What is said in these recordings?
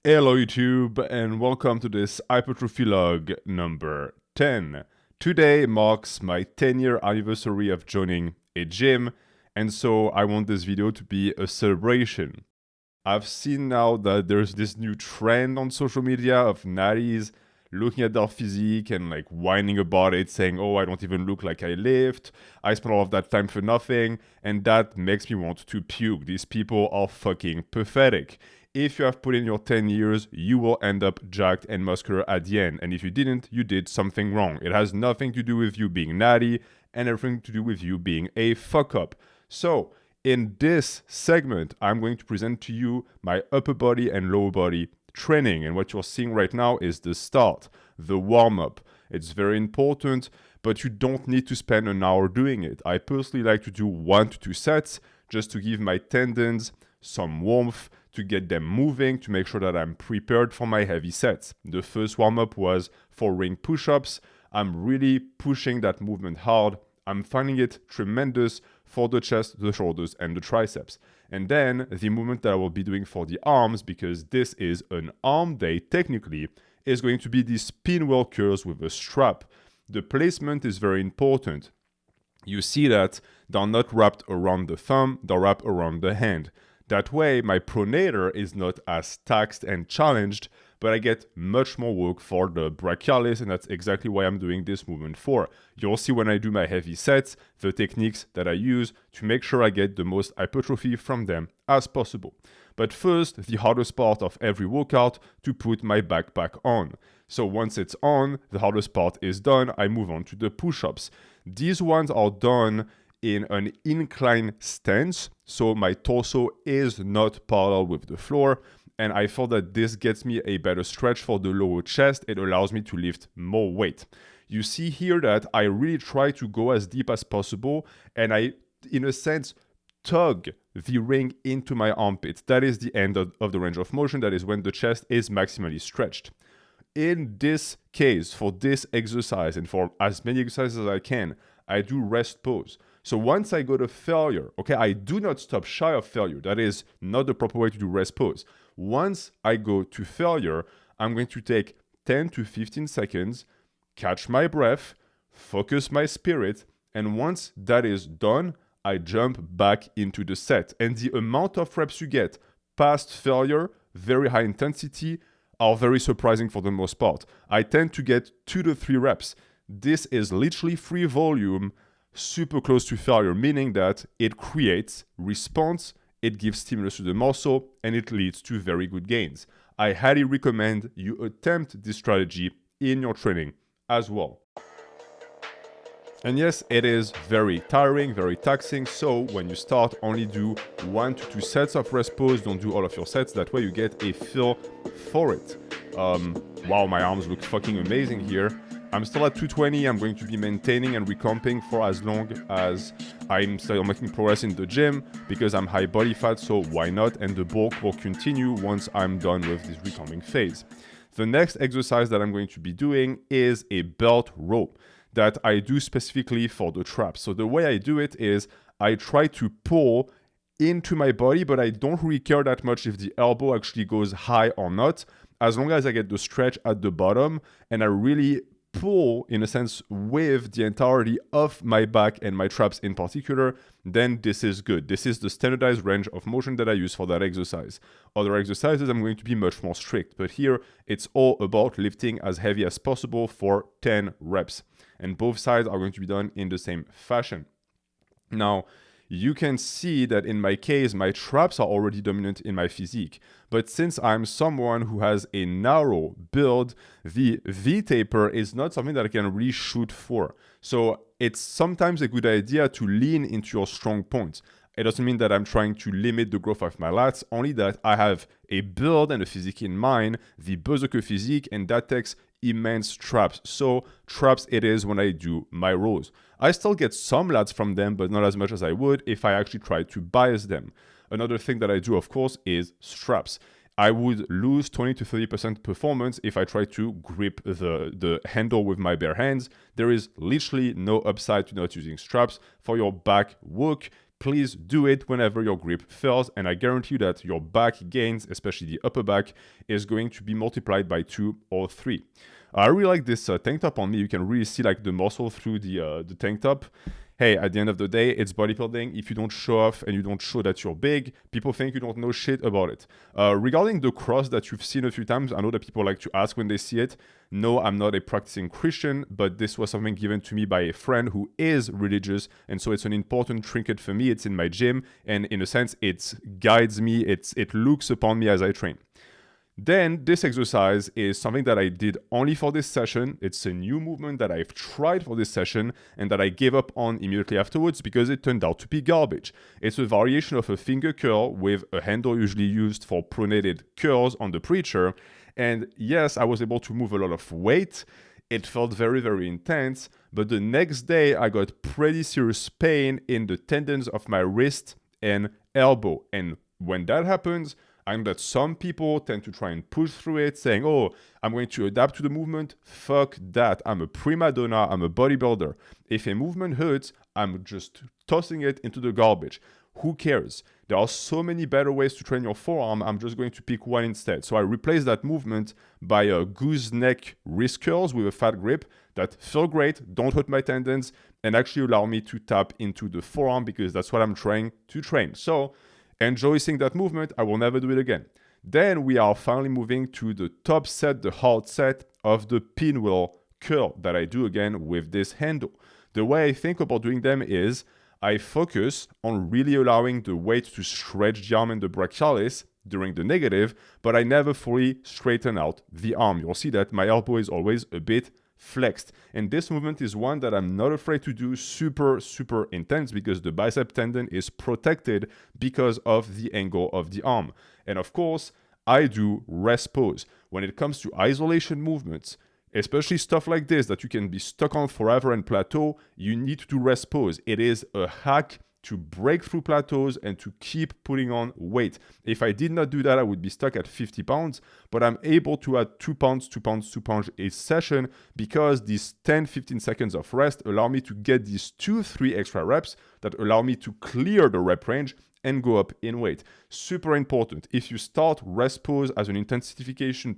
Hello YouTube and welcome to this Hypertrophy Log number 10. Today marks my 10-year anniversary of joining a gym, and so I want this video to be a celebration. I've seen now that there's this new trend on social media of natties looking at their physique and like whining about it, saying, oh, I don't even look like I lift, I spent all of that time for nothing, and that makes me want to puke. These people are fucking pathetic. If you have put in your 10 years, you will end up jacked and muscular at the end. And if you didn't, you did something wrong. It has nothing to do with you being natty and everything to do with you being a fuck up. So, in this segment, I'm going to present to you my upper body and lower body training. And what you're seeing right now is the start, the warm-up. It's very important, but you don't need to spend an hour doing it. I personally like to do 1 to 2 sets just to give my tendons some warmth, to get them moving, to make sure that I'm prepared for my heavy sets. The first warm-up was for ring push-ups. I'm really pushing that movement hard. I'm finding it tremendous for the chest, the shoulders, and the triceps. And then the movement that I will be doing for the arms, because this is an arm day technically, is going to be these pinwheel curls with a strap. The placement is very important. You see that they're not wrapped around the thumb, they're wrapped around the hand. That way, my pronator is not as taxed and challenged, but I get much more work for the brachialis, and that's exactly why I'm doing this movement for. You'll see when I do my heavy sets, the techniques that I use to make sure I get the most hypertrophy from them as possible. But first, the hardest part of every workout, to put my backpack on. So once it's on, the hardest part is done, I move on to the push-ups. These ones are done in an incline stance, so my torso is not parallel with the floor, and I feel that this gets me a better stretch for the lower chest. It allows me to lift more weight. You see here that I really try to go as deep as possible, and I, in a sense, tug the ring into my armpit. That is the end of the range of motion. That is when the chest is maximally stretched. In this case, for this exercise, and for as many exercises as I can, I do rest pose. So once I go to failure, okay, I do not stop shy of failure. That is not the proper way to do rest pose. Once I go to failure, I'm going to take 10 to 15 seconds, catch my breath, focus my spirit, and once that is done, I jump back into the set. And the amount of reps you get past failure, very high intensity, are very surprising for the most part. I tend to get 2 to 3 reps. This is literally free volume, super close to failure, meaning that it creates response, it gives stimulus to the muscle, and it leads to very good gains. I highly recommend you attempt this strategy in your training as well. And yes, it is very tiring, very taxing, so when you start, only do 1 to 2 sets of rest pose, don't do all of your sets, that way you get a feel for it. Wow, my arms look fucking amazing here. I'm still at 220, I'm going to be maintaining and recomping for as long as I'm still making progress in the gym, because I'm high body fat, so why not? And the bulk will continue once I'm done with this recomping phase. The next exercise that I'm going to be doing is a belt row that I do specifically for the traps. So the way I do it is I try to pull into my body, but I don't really care that much if the elbow actually goes high or not, as long as I get the stretch at the bottom and I really pull, in a sense, with the entirety of my back and my traps in particular, then this is good. This is the standardized range of motion that I use for that exercise. Other exercises, I'm going to be much more strict, but here it's all about lifting as heavy as possible for 10 reps. And both sides are going to be done in the same fashion. Now, you can see that in my case, my traps are already dominant in my physique. But since I'm someone who has a narrow build, the V-taper is not something that I can really shoot for. So it's sometimes a good idea to lean into your strong points. It doesn't mean that I'm trying to limit the growth of my lats, only that I have a build and a physique in mind, the berserker physique, and that takes immense traps. So traps it is when I do my rows. I still get some lats from them, but not as much as I would if I actually tried to bias them. Another thing that I do, of course, is straps. I would lose 20 to 30% performance if I try to grip the handle with my bare hands. There is literally no upside to not using straps for your back work. please do it whenever your grip fails, and I guarantee you that your back gains, especially the upper back, is going to be multiplied by 2 or 3. I really like this tank top on me. You can really see like the muscle through the tank top. Hey, at the end of the day, it's bodybuilding. If you don't show off and you don't show that you're big, people think you don't know shit about it. Regarding the cross that you've seen a few times, I know that people like to ask when they see it. No, I'm not a practicing Christian, but this was something given to me by a friend who is religious, and so it's an important trinket for me. It's in my gym, and in a sense, it guides me, it looks upon me as I train. Then this exercise is something that I did only for this session. It's a new movement that I've tried for this session and that I gave up on immediately afterwards because it turned out to be garbage. It's a variation of a finger curl with a handle usually used for pronated curls on the preacher. And yes, I was able to move a lot of weight. It felt very, very intense. But the next day, I got pretty serious pain in the tendons of my wrist and elbow. And when that happens, I know that some people tend to try and push through it, saying, oh, I'm going to adapt to the movement. Fuck that. I'm a prima donna. I'm a bodybuilder. If a movement hurts, I'm just tossing it into the garbage. Who cares? There are so many better ways to train your forearm. I'm just going to pick one instead. So I replaced that movement by a gooseneck wrist curls with a fat grip that feel great, don't hurt my tendons, and actually allow me to tap into the forearm because that's what I'm trying to train. So enjoy seeing that movement. I will never do it again. Then we are finally moving to the top set, the hard set of the pinwheel curl that I do again with this handle. The way I think about doing them is I focus on really allowing the weight to stretch the arm and the brachialis during the negative, but I never fully straighten out the arm. You'll see that my elbow is always a bit flexed. And this movement is one that I'm not afraid to do super, super intense because the bicep tendon is protected because of the angle of the arm. And of course, I do rest pose. When it comes to isolation movements, especially stuff like this that you can be stuck on forever and plateau, you need to do rest pose. It is a hack to break through plateaus and to keep putting on weight. If I did not do that, I would be stuck at 50 pounds, but I'm able to add 2 pounds, 2 pounds, 2 pounds a session because these 10-15 seconds of rest allow me to get these 2-3 extra reps that allow me to clear the rep range and go up in weight. Super important. If you start rest pose as an intensification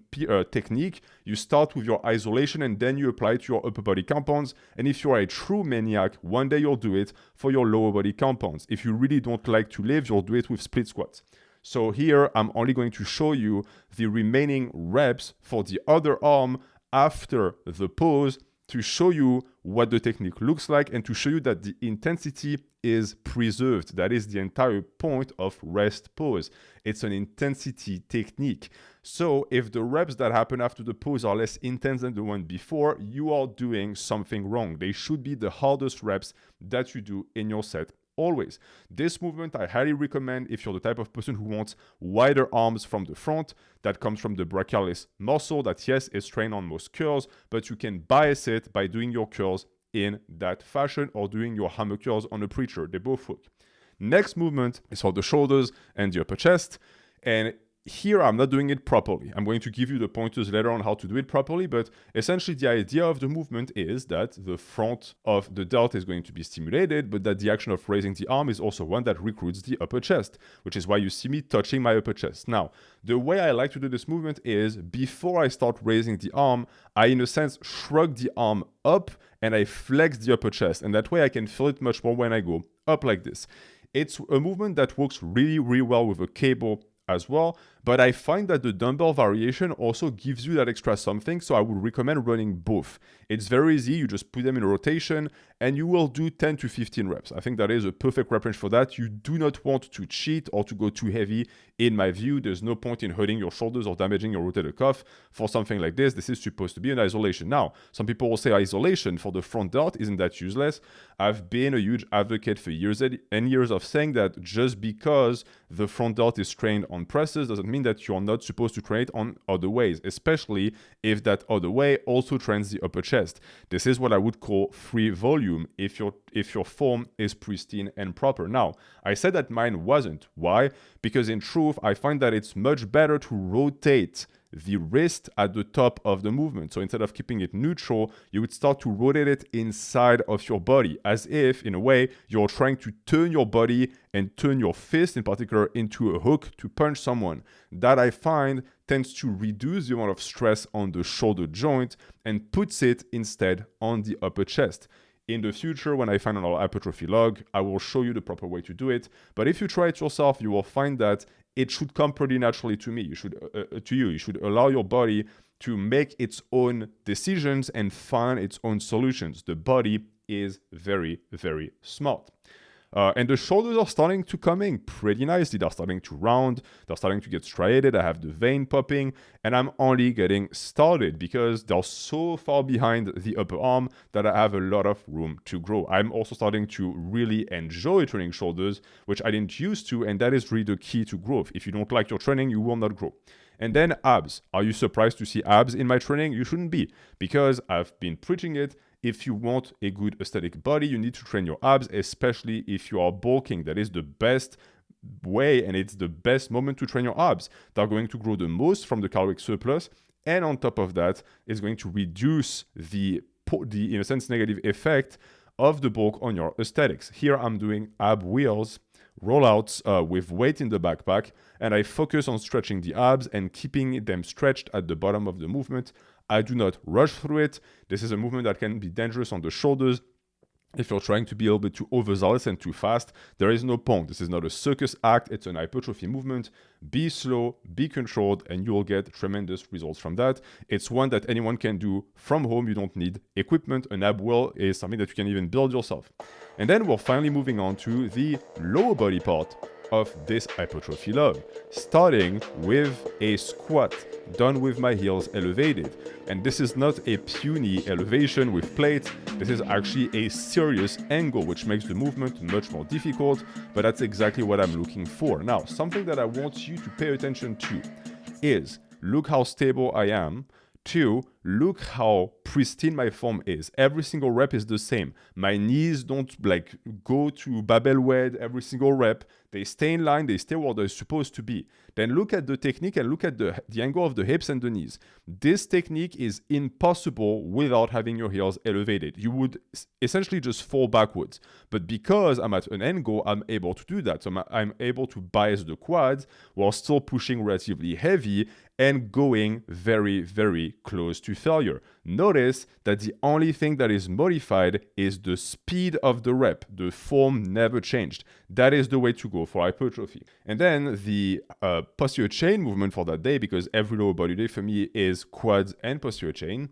technique, you start with your isolation and then you apply it to your upper body compounds. And if you're a true maniac, one day you'll do it for your lower body compounds. If you really don't like to lift, you'll do it with split squats. So here, I'm only going to show you the remaining reps for the other arm after the pose to show you what the technique looks like and to show you that the intensity is preserved. That is the entire point of rest pose. It's an intensity technique. So if the reps that happen after the pose are less intense than the one before, you are doing something wrong. They should be the hardest reps that you do in your set always. This movement I highly recommend if you're the type of person who wants wider arms from the front. That comes from the brachialis muscle that, yes, is trained on most curls, but you can bias it by doing your curls in that fashion or doing your hammer curls on a preacher. They both work. Next movement is for the shoulders and the upper chest. And here I'm not doing it properly. I'm going to give you the pointers later on how to do it properly, but essentially the idea of the movement is that the front of the delt is going to be stimulated, but that the action of raising the arm is also one that recruits the upper chest, which is why you see me touching my upper chest. Now, the way I like to do this movement is before I start raising the arm, I in a sense shrug the arm up and I flex the upper chest, and that way I can feel it much more when I go up like this. It's a movement that works really, really well with a cable as well, but I find that the dumbbell variation also gives you that extra something, so I would recommend running both. It's very easy, you just put them in rotation and you will do 10 to 15 reps. I think that is a perfect rep range for that. You do not want to cheat or to go too heavy. In my view, there's no point in hurting your shoulders or damaging your rotator cuff for something like this. This is supposed to be an isolation. Now, some people will say isolation for the front delt, isn't that useless? I've been a huge advocate for years and years of saying that just because the front delt is trained on presses doesn't mean that you're not supposed to train it on other ways, especially if that other way also trains the upper chest. This is what I would call free volume if your form is pristine and proper. Now, I said that mine wasn't. Why? Because in truth, I find that it's much better to rotate the wrist at the top of the movement. So instead of keeping it neutral, you would start to rotate it inside of your body, as if, in a way, you're trying to turn your body and turn your fist in particular into a hook to punch someone. That I find tends to reduce the amount of stress on the shoulder joint and puts it instead on the upper chest. In the future, when I find another hypertrophy log, I will show you the proper way to do it. But if you try it yourself, you will find that it should come pretty naturally to me. You should allow your body to make its own decisions and find its own solutions. The body is very, very smart. And the shoulders are starting to come in pretty nicely. They're starting to round. They're starting to get striated. I have the vein popping. And I'm only getting started because they're so far behind the upper arm that I have a lot of room to grow. I'm also starting to really enjoy training shoulders, which I didn't used to. And that is really the key to growth. If you don't like your training, you will not grow. And then abs. Are you surprised to see abs in my training? You shouldn't be, because I've been preaching it. If you want a good aesthetic body, you need to train your abs, especially if you are bulking. That is the best way, and it's the best moment to train your abs. They're going to grow the most from the caloric surplus, and on top of that, it's going to reduce the in a sense, negative effect of the bulk on your aesthetics. Here I'm doing ab wheels, rollouts with weight in the backpack, and I focus on stretching the abs and keeping them stretched at the bottom of the movement. I do not rush through it. This is a movement that can be dangerous on the shoulders. If you're trying to be a little bit too overzealous and too fast, there is no point. This is not a circus act. It's an hypertrophy movement. Be slow, be controlled, and you will get tremendous results from that. It's one that anyone can do from home. You don't need equipment. An ab wheel is something that you can even build yourself. And then we're finally moving on to the lower body part of this hypertrophy log, starting with a squat done with my heels elevated. And this is not a puny elevation with plates. This is actually a serious angle, which makes the movement much more difficult, but that's exactly what I'm looking for. Now, something that I want you to pay attention to is, look how stable I am. 2, look how pristine my form is. Every single rep is the same. My knees don't go to Babel wed every single rep. They stay in line, they stay where they're supposed to be. Then look at the technique and look at the angle of the hips and the knees. This technique is impossible without having your heels elevated. You would essentially just fall backwards. But because I'm at an angle, I'm able to do that. So I'm able to bias the quads while still pushing relatively heavy and going very, very close to failure. Notice that the only thing that is modified is the speed of the rep. The form never changed. That is the way to go for hypertrophy. And then the posterior chain movement for that day, because every lower body day for me is quads and posterior chain,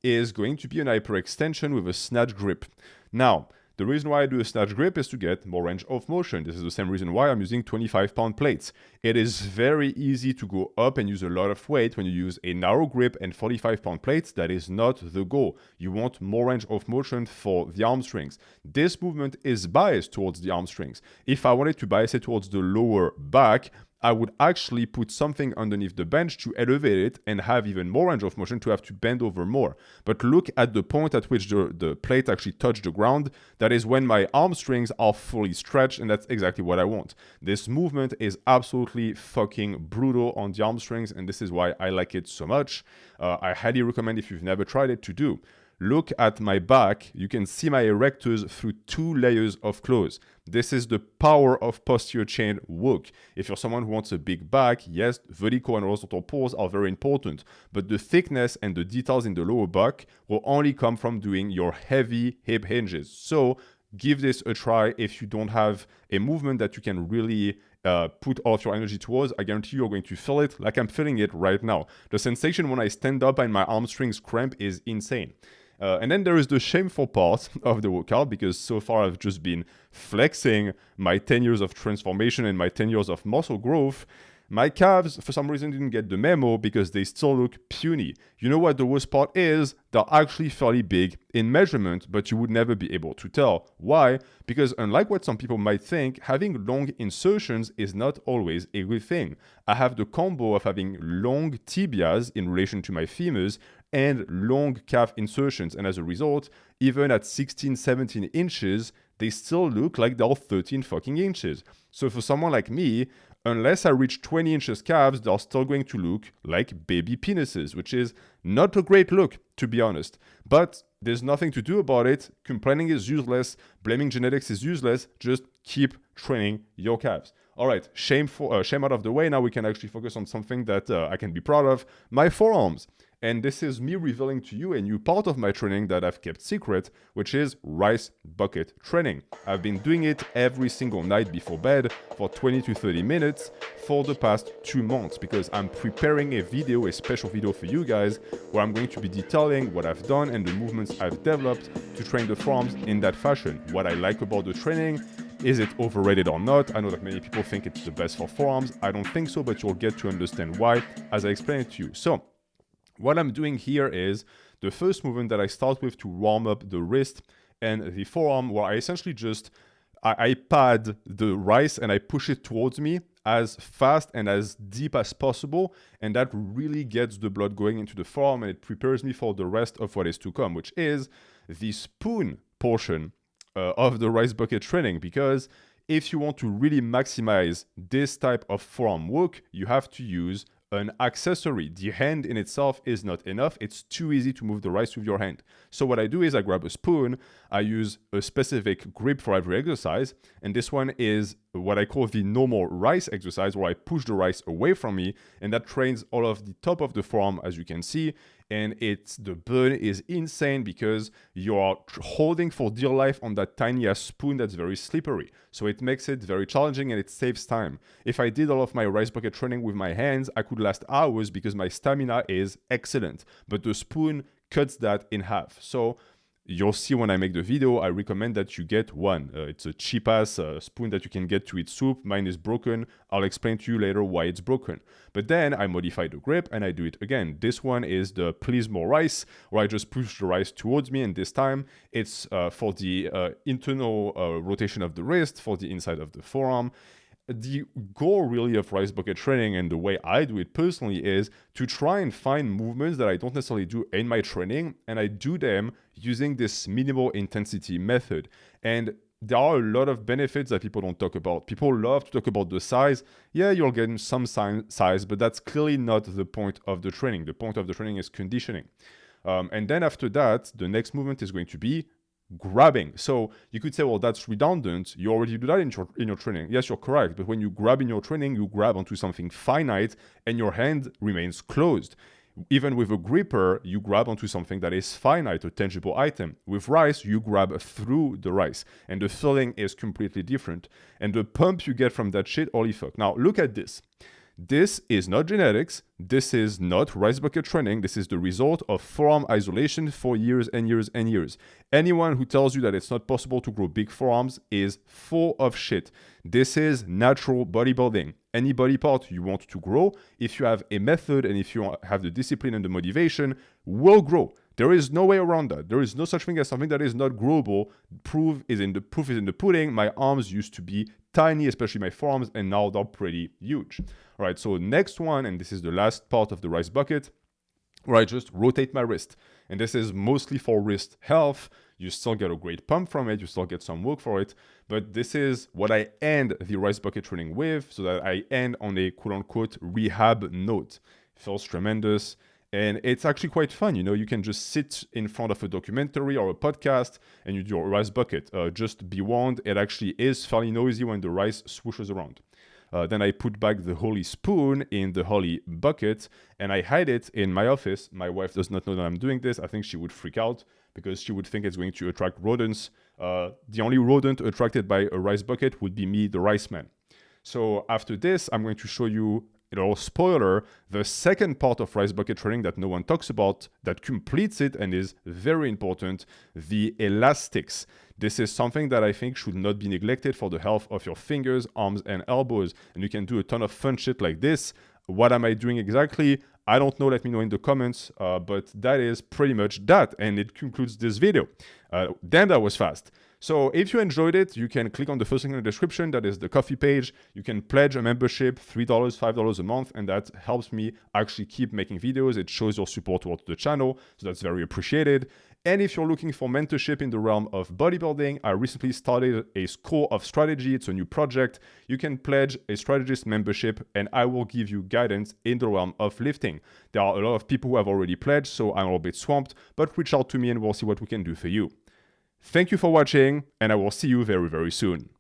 is going to be an hyperextension with a snatch grip. Now, the reason why I do a snatch grip is to get more range of motion. This is the same reason why I'm using 25-pound plates. It is very easy to go up and use a lot of weight when you use a narrow grip and 45-pound plates. That is not the goal. You want more range of motion for the hamstrings. This movement is biased towards the hamstrings. If I wanted to bias it towards the lower back, I would actually put something underneath the bench to elevate it and have even more range of motion to have to bend over more. But look at the point at which the plate actually touched the ground. That is when my hamstrings are fully stretched, and that's exactly what I want. This movement is absolutely fucking brutal on the hamstrings, and this is why I like it so much. I highly recommend, if you've never tried it, to do. Look at my back. You can see my erectors through 2 layers of clothes. This is the power of posterior chain work. If you're someone who wants a big back, yes, vertical and horizontal pulls are very important, but the thickness and the details in the lower back will only come from doing your heavy hip hinges. So give this a try if you don't have a movement that you can really put all of your energy towards. I guarantee you're going to feel it like I'm feeling it right now. The sensation when I stand up and my hamstrings cramp is insane. And then there is the shameful part of the workout, because so far I've just been flexing my 10 years of transformation and my 10 years of muscle growth. My calves, for some reason, didn't get the memo because they still look puny. You know what the worst part is? They're actually fairly big in measurement, but you would never be able to tell. Why? Because unlike what some people might think, having long insertions is not always a good thing. I have the combo of having long tibias in relation to my femurs and long calf insertions, and as a result, even at 16, 17 inches, they still look like they're 13 fucking inches. So for someone like me, unless I reach 20 inches calves, they're still going to look like baby penises, which is not a great look, to be honest. But there's nothing to do about it. Complaining is useless. Blaming genetics is useless. Just keep training your calves. All right, shame out of the way. Now we can actually focus on something that I can be proud of, my forearms. And this is me revealing to you a new part of my training that I've kept secret, which is rice bucket training. I've been doing it every single night before bed for 20 to 30 minutes for the past 2 months because I'm preparing a special video for you guys where I'm going to be detailing what I've done and the movements I've developed to train the forearms in that fashion. What I like about the training, is it overrated or not? I know that many people think it's the best for forearms. I don't think so, but you'll get to understand why as I explain it to you. So, what I'm doing here is the first movement that I start with to warm up the wrist and the forearm, where I essentially just, I pad the rice and I push it towards me as fast and as deep as possible. And that really gets the blood going into the forearm and it prepares me for the rest of what is to come, which is the spoon portion of the rice bucket training. Because if you want to really maximize this type of forearm work, you have to use an accessory. The hand in itself is not enough. It's too easy to move the rice with your hand. So what I do is I grab a spoon, I use a specific grip for every exercise, and this one is what I call the normal rice exercise, where I push the rice away from me, and that trains all of the top of the forearm, as you can see, and the burn is insane because you're holding for dear life on that tiny ass spoon that's very slippery. So it makes it very challenging and it saves time. If I did all of my rice bucket training with my hands, I could last hours because my stamina is excellent. But the spoon cuts that in half. So you'll see when I make the video, I recommend that you get one. It's a cheap ass spoon that you can get to eat soup. Mine is broken. I'll explain to you later why it's broken. But then I modify the grip and I do it again. This one is the Please More Rice, where I just push the rice towards me, and this time it's for the internal rotation of the wrist, for the inside of the forearm. The goal really of rice bucket training and the way I do it personally is to try and find movements that I don't necessarily do in my training, and I do them using this minimal intensity method. And there are a lot of benefits that people don't talk about. People love to talk about the size. Yeah, you'll get some size, but that's clearly not the point of the training. The point of the training is conditioning. And then after that, the next movement is going to be grabbing. So you could say, well, that's redundant. You already do that in your training. Yes, you're correct. But when you grab in your training, you grab onto something finite and your hand remains closed. Even with a gripper, you grab onto something that is finite, a tangible item. With rice, you grab through the rice, and the feeling is completely different. And the pump you get from that shit, holy fuck. Now, look at this. This is not genetics. This is not rice bucket training. This is the result of forearm isolation for years and years and years. Anyone who tells you that it's not possible to grow big forearms is full of shit. This is natural bodybuilding. Any body part you want to grow, if you have a method and if you have the discipline and the motivation, will grow. There is no way around that. There is no such thing as something that is not growable. Proof is in the pudding. My arms used to be tiny, especially my forearms, and now they're pretty huge. All right, so next one, and this is the last part of the rice bucket, where I just rotate my wrist. And this is mostly for wrist health. You still get a great pump from it. You still get some work for it. But this is what I end the rice bucket training with, so that I end on a quote-unquote rehab note. It feels tremendous. And it's actually quite fun. You know, you can just sit in front of a documentary or a podcast and you do a rice bucket. Just be warned, it actually is fairly noisy when the rice swooshes around. Then I put back the holy spoon in the holy bucket and I hide it in my office. My wife does not know that I'm doing this. I think she would freak out because she would think it's going to attract rodents. The only rodent attracted by a rice bucket would be me, the rice man. So after this, I'm going to show you, spoiler, the second part of rice bucket training that no one talks about, that completes it and is very important, the elastics. This is something that I think should not be neglected for the health of your fingers, arms, and elbows. And you can do a ton of fun shit like this. What am I doing exactly? I don't know, let me know in the comments, but that is pretty much that. And it concludes this video. Damn, that was fast. So if you enjoyed it, you can click on the first link in the description. That is the coffee page. You can pledge a membership, $3, $5 a month, and that helps me actually keep making videos. It shows your support towards the channel, so that's very appreciated. And if you're looking for mentorship in the realm of bodybuilding, I recently started a School of Strategy. It's a new project. You can pledge a strategist membership and I will give you guidance in the realm of lifting. There are a lot of people who have already pledged, so I'm a little bit swamped, but reach out to me and we'll see what we can do for you. Thank you for watching, and I will see you very, very soon.